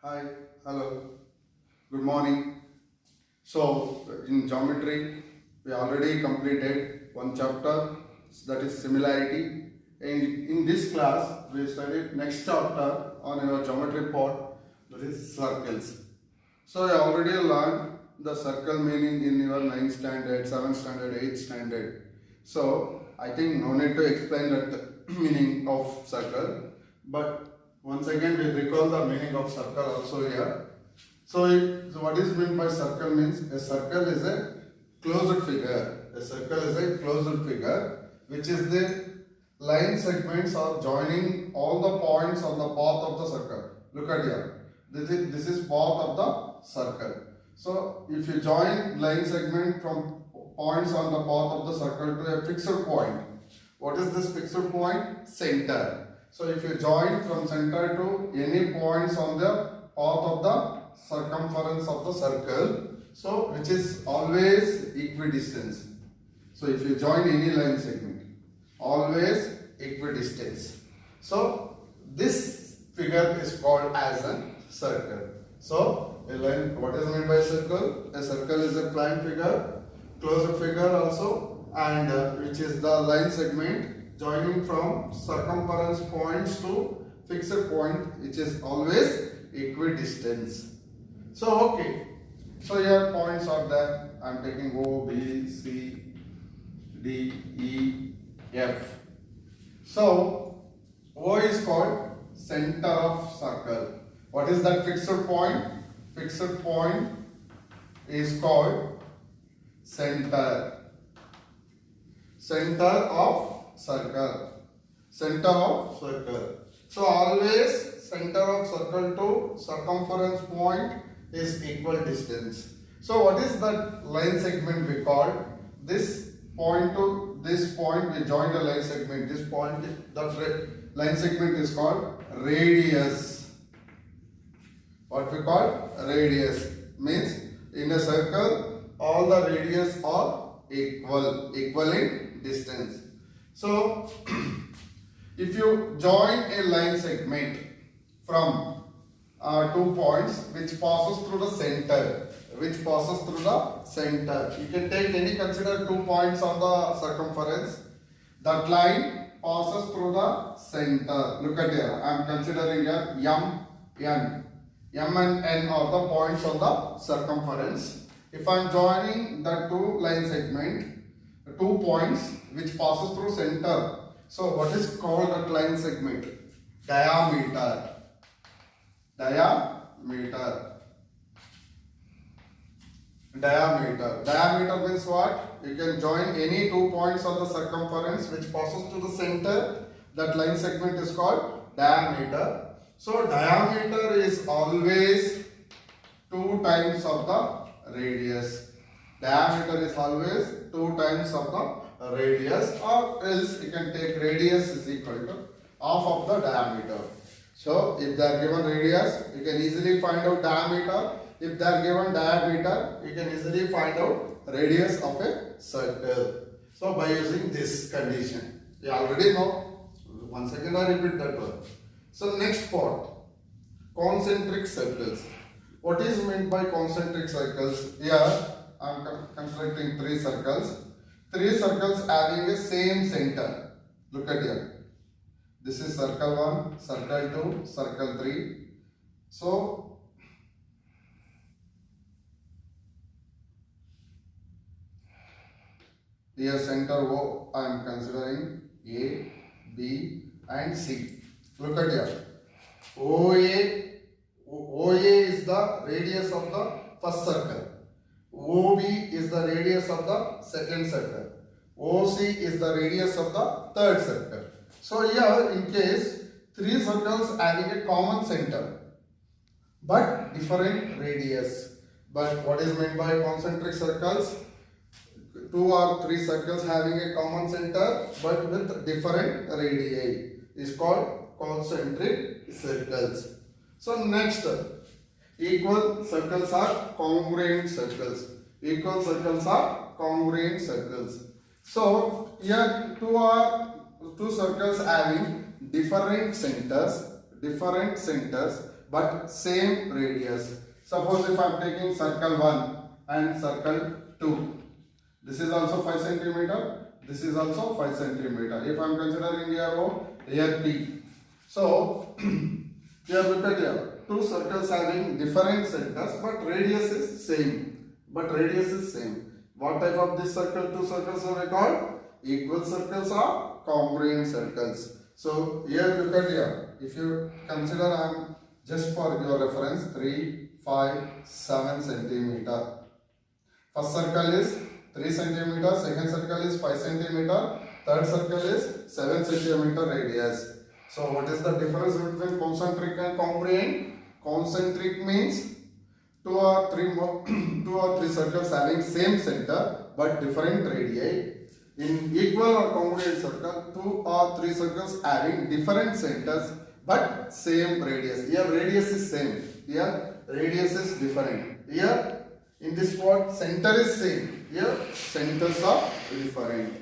Hi, hello, good morning. So, in geometry, we already completed one chapter, that is similarity. In this class, we studied next chapter on our geometry part, that is circles. So, I already learned the circle meaning in your 9th standard, 7th standard, 8th standard. So, I think no need to explain that meaning of circle, but once again we recall the meaning of circle also here. So what is meant by circle means a circle is a closed figure. A circle is a closed figure which is the line segments are joining all the points on the path of the circle. Look at here. This is path of the circle. So if you join line segment from points on the path of the circle to a fixed point, what is this fixed point? Center. So if you join from center to any points on the path of the circumference of the circle, so which is always equidistance. So if you join any line segment, always equidistance. So this figure is called as a circle. So a line, what is meant by circle? A circle is a plane figure, closed figure also, and which is the line segment joining from circumference points to fixed point, which is always equidistance. So okay, so here points are there. I am taking O, B, C, D, E, F. So O is called center of circle. What is that fixed point? Fixed point is called center. Center of circle. Center of circle. So always center of circle to circumference point is equal distance. So what is that line segment we call? This point to this point we join the line segment. This point, that line segment is called radius. What we call radius means in a circle all the radius are equal in distance. So if you join a line segment from 2 points which passes through the center, you can take any, consider 2 points on the circumference. That line passes through the center. Look at here, I am considering here M and N are the points on the circumference. If I am joining the 2 line segment, 2 points which passes through center. So what is called that line segment? Diameter. Diameter means what? You can join any 2 points on the circumference which passes to the center. That line segment is called diameter. So diameter is always 2 times of the radius. Diameter is always 2 times of the radius, or else you can take radius is equal to half of the diameter. So if they are given radius, you can easily find out diameter. If they are given diameter, you can easily find out radius of a circle. So by using this condition, you already know. Once again I repeat that one. So next part, concentric circles. What is meant by concentric circles? Here I am constructing 3 circles. 3 circles having the same center. Look at here. This is circle 1, circle 2, circle 3. So here center O I am considering A, B and C. Look at here. OA is the radius of the first circle. OB is the radius of the second circle. OC is the radius of the third circle. So here in case 3 circles having a common center but different radius. But what is meant by concentric circles? 2 or 3 circles having a common center but with different radii is called concentric circles. So next, equal circles are congruent circles. Equal circles are congruent circles. So here 2 circles having different centers but same radius. Suppose if I am taking circle 1 and circle 2, this is also 5 centimeter, this is also 5 centimeter. If I am considering here O, here P. So here look at here, two circles having different centers, but radius is same. What type of this circle? Two circles are called equal circles or congruent circles. So here look at here. If you consider, I am just for your reference, 3, 5, 7 centimeter. First circle is 3 centimeter, second circle is 5 centimeter, third circle is 7 centimeter radius. So what is the difference between concentric and congruent? Concentric means two or three circles having same center but different radii. In equal or congruent circle, 2 or 3 circles having different centers but same radius. Here radius is same. Here radius is different. Here in this part center is same. Here centers are different.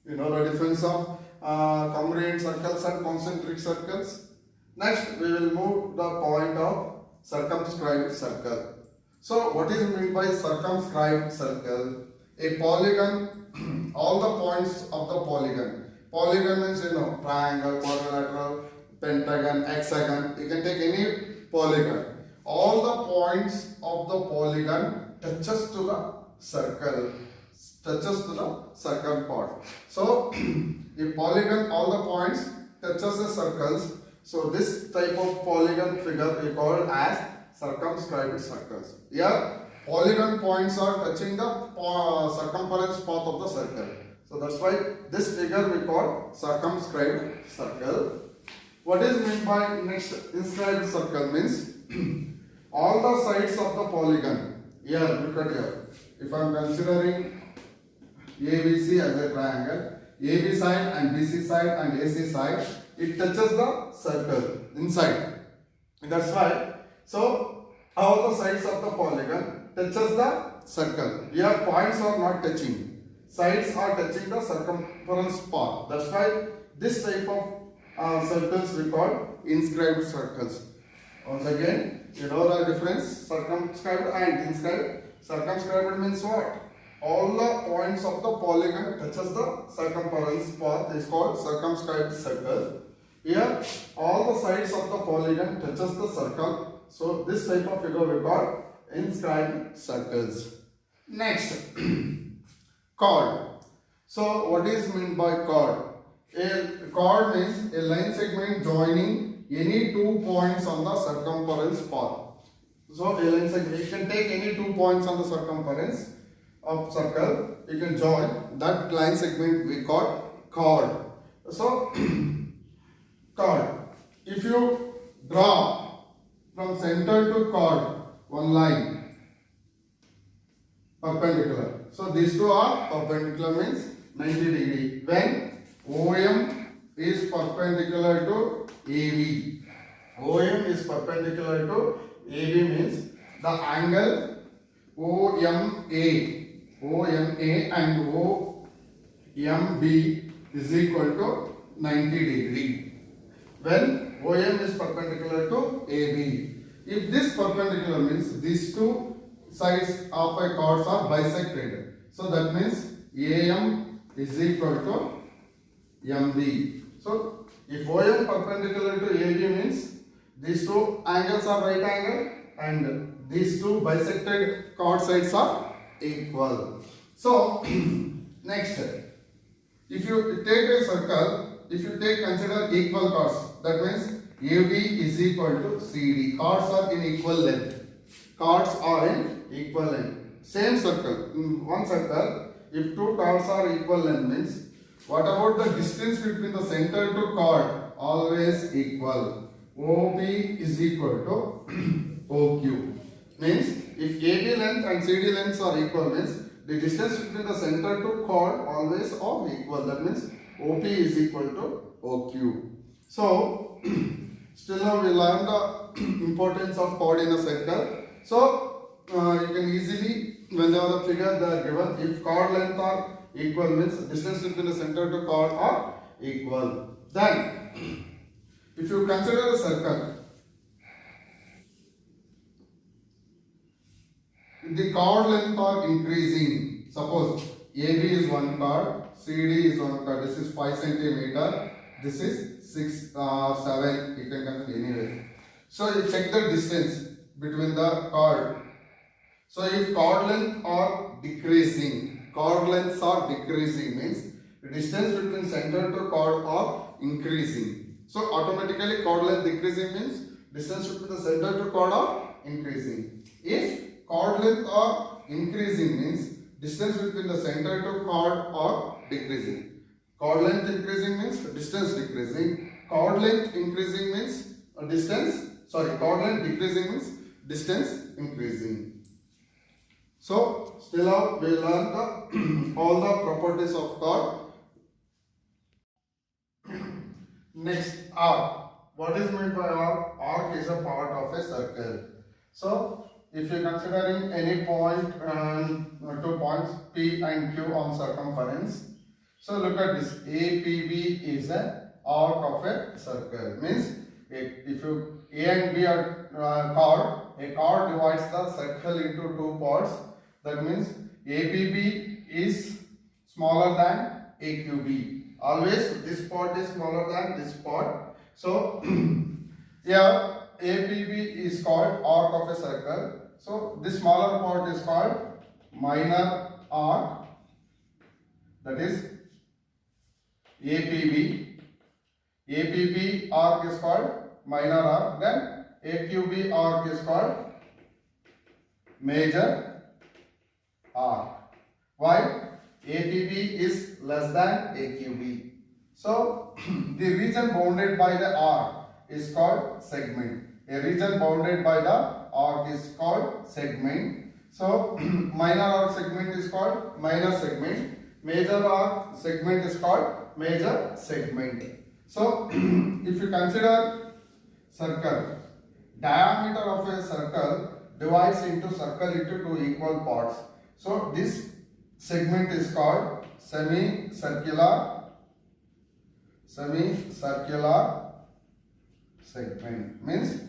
You know the difference of congruent circles and concentric circles. Next we will move the point of circumscribed circle. So what is meant by circumscribed circle? A polygon, all the points of the polygon. Polygon means triangle, quadrilateral, pentagon, hexagon. You can take any polygon. All the points of the polygon touches to the circle. Touches to the circle part. So if polygon, all the points touches the circles. So this type of polygon figure we call as circumscribed circles. Here polygon points are touching the circumference path of the circle. So that's why this figure we call circumscribed circle. What is meant by next inscribed circle means all the sides of the polygon. Here look at here. If I am considering ABC as a triangle, AB side and BC side and AC side, it touches the circle inside. That's why. So all the sides of the polygon touches the circle. Here points are not touching. Sides are touching the circumference path. That's why this type of circles we call inscribed circles. Once again, you know the difference, circumscribed and inscribed. Circumscribed means what? All the points of the polygon touches the circumference path is called circumscribed circle. Here all the sides of the polygon touches the circle. So this type of figure we call inscribed circles. Next, chord. So what is meant by chord? A chord means a line segment joining any 2 points on the circumference path. So a line segment, you can take any 2 points on the circumference of circle, you can join that line segment we call chord. So chord, if you draw from center to chord one line perpendicular, so these two are perpendicular means 90 degree. When OM is perpendicular to AB, OM is perpendicular to AB means the angle OMA and OMB is equal to 90 degree. When OM is perpendicular to AB. If this perpendicular means these two sides of a chords are bisected. So that means AM is equal to MB. So if OM perpendicular to AB means these two angles are right angle and these two bisected chord sides are equal. So next, if you take a circle, if you consider equal chords, that means AB is equal to CD. Chords are in equal length. Chords are in equal length. Same circle, in one circle, if two chords are equal length means what about the distance between the center to chord? Always equal. OB is equal to OQ. Means if AB length and CD lengths are equal means the distance between the center to chord always are equal. That means OP is equal to OQ. So still now we learn the importance of chord in a circle. So you can easily, whenever the figure they are given, if chord length are equal means distance between the center to chord are equal. Then if you consider a circle, the chord length are increasing. Suppose AB is one chord, CD is one chord. This is 5 centimeter. This is 6 or 7. You can consider anyway. So you check the distance between the chord. So if chord length are decreasing, chord lengths are decreasing means the distance between center to chord are increasing. So automatically chord length decreasing means distance between the center to chord are increasing. If chord length are increasing means distance between the center to chord are decreasing. Chord length increasing means distance decreasing. Chord length increasing means chord length decreasing means distance increasing. So still out we learn the all the properties of chord. Next, arc. What is meant by arc? Arc is a part of a circle. So if you are considering any point, 2 points P and Q on circumference. So look at this. APB is an arc of a circle. Means if you A and B are chord, a chord divides the circle into 2 parts. That means APB is smaller than AQB. Always this part is smaller than this part. So here APB is called arc of a circle. So this smaller part is called minor arc. That is APB. APB arc is called minor arc. Then AQB arc is called major arc. Why? APB is less than AQB. So the region bounded by the arc is called segment. A region bounded by the arc is called segment. So minor arc segment is called minor segment. Major arc segment is called major segment. So if you consider circle, diameter of a circle divides into circle into 2 equal parts. So this segment is called semicircular segment. Means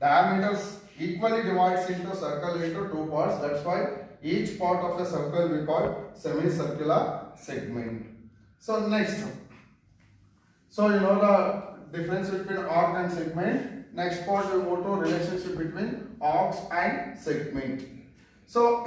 diameters equally divides into circle into 2 parts. That's why each part of a circle we call semicircular segment. So next, so you know the difference between arc and segment. Next part we go to relationship between arcs and segment. So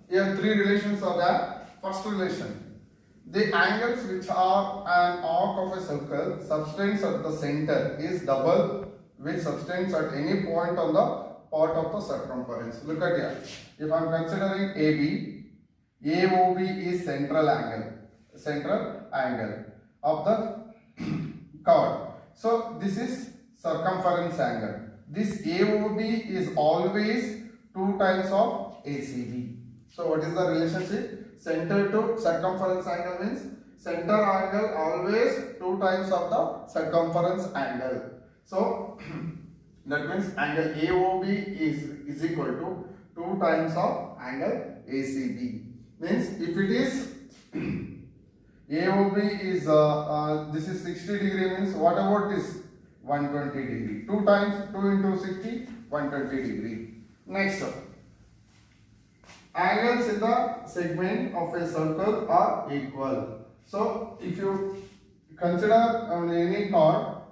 here 3 relations are there. First relation, the angles which are an arc of a circle subtends at the center is double which subtends at any point on the part of the circumference. Look at here. If I am considering AB, AOB is central angle of the chord. So this is circumference angle. This AOB is always 2 times of ACB. So what is the relationship? Center to circumference angle means center angle always 2 times of the circumference angle. So that means angle AOB is equal to 2 times of angle ACB. Means if it is AOB is this is 60 degree means what about this 120 degree. 2 times 2 into 60 120 degree. Next up. Angles in the segment of a circle are equal. So if you consider any chord,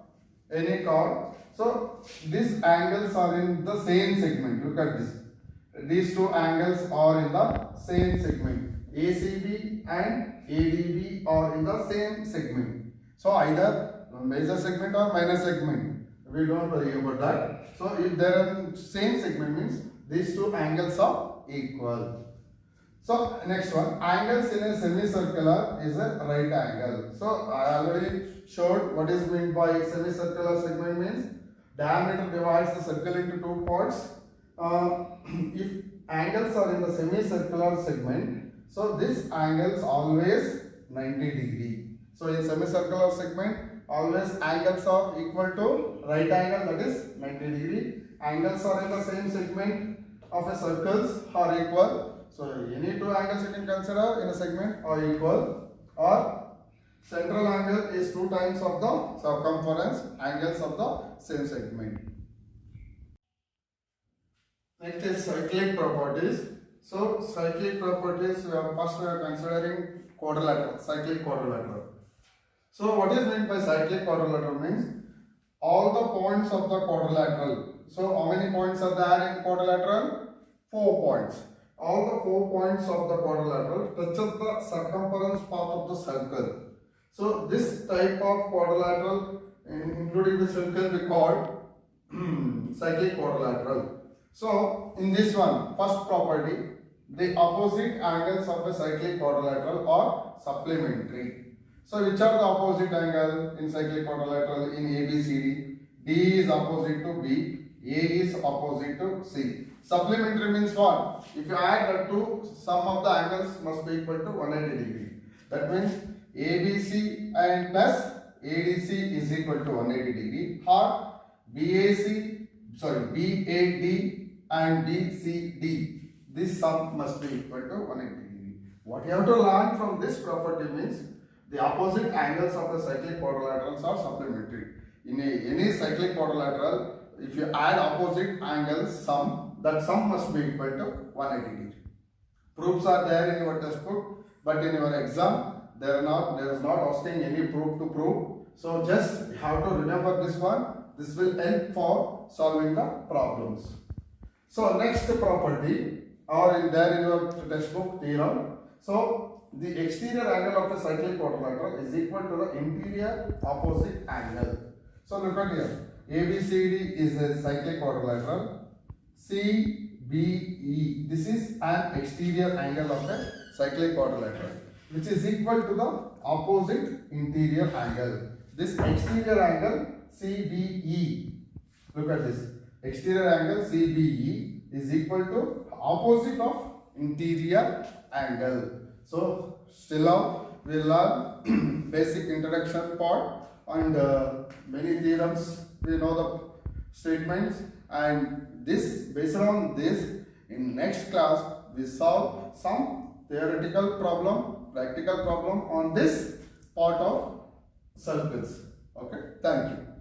so these angles are in the same segment. Look at this. These 2 angles are in the same segment. ACB and ADB are in the same segment. So either major segment or minor segment. We don't worry about that. So if they are in same segment means these 2 angles are equal. So next one, angles in a semicircular is a right angle. So I already showed what is meant by semicircular segment means diameter divides the circle into 2 parts. If angles are in the semicircular segment, so this angles always 90 degree. So in semicircular segment always angles are equal to right angle, that is 90 degree. Angles are in the same segment of a circles are equal. So any 2 angles you can consider in a segment are equal, or central angle is 2 times of the circumference angles of the same segment. Next is cyclic properties. So cyclic properties, we are considering quadrilateral, cyclic quadrilateral. So what is meant by cyclic quadrilateral means all the points of the quadrilateral. So how many points are there in quadrilateral? 4 points. All the 4 points of the quadrilateral touches the circumference path of the circle. So this type of quadrilateral, including the circle, we call cyclic quadrilateral. So in this one, first property, the opposite angles of a cyclic quadrilateral are supplementary. So which are the opposite angle in cyclic quadrilateral in ABCD? D is opposite to B, A is opposite to C. Supplementary means what? If you add the two, sum of the angles must be equal to 180 degree. That means ABC and plus ADC is equal to 180 degree, or BAD and BCD, this sum must be equal to 180 degree. What you have to learn from this property means the opposite angles of the cyclic quadrilaterals are supplementary. In any cyclic quadrilateral, if you add opposite angles sum, that sum must be equal to 180 degree. Proofs are there in your textbook, but in your exam, there is not asking any proof to prove. So just you have to remember this one. This will help for solving the problems. So next property, or in your textbook theorem. So the exterior angle of the cyclic quadrilateral is equal to the interior opposite angle. So look at here. ABCD is a cyclic quadrilateral. CBE, this is an exterior angle of a cyclic quadrilateral, which is equal to the opposite interior angle. This exterior angle CBE, look at this, exterior angle CBE is equal to opposite of interior angle. So still now we will learn basic introduction part and many theorems, we know the statements, and this based on this in next class we solve some theoretical problem, practical problem on this part of circles. Okay, thank you.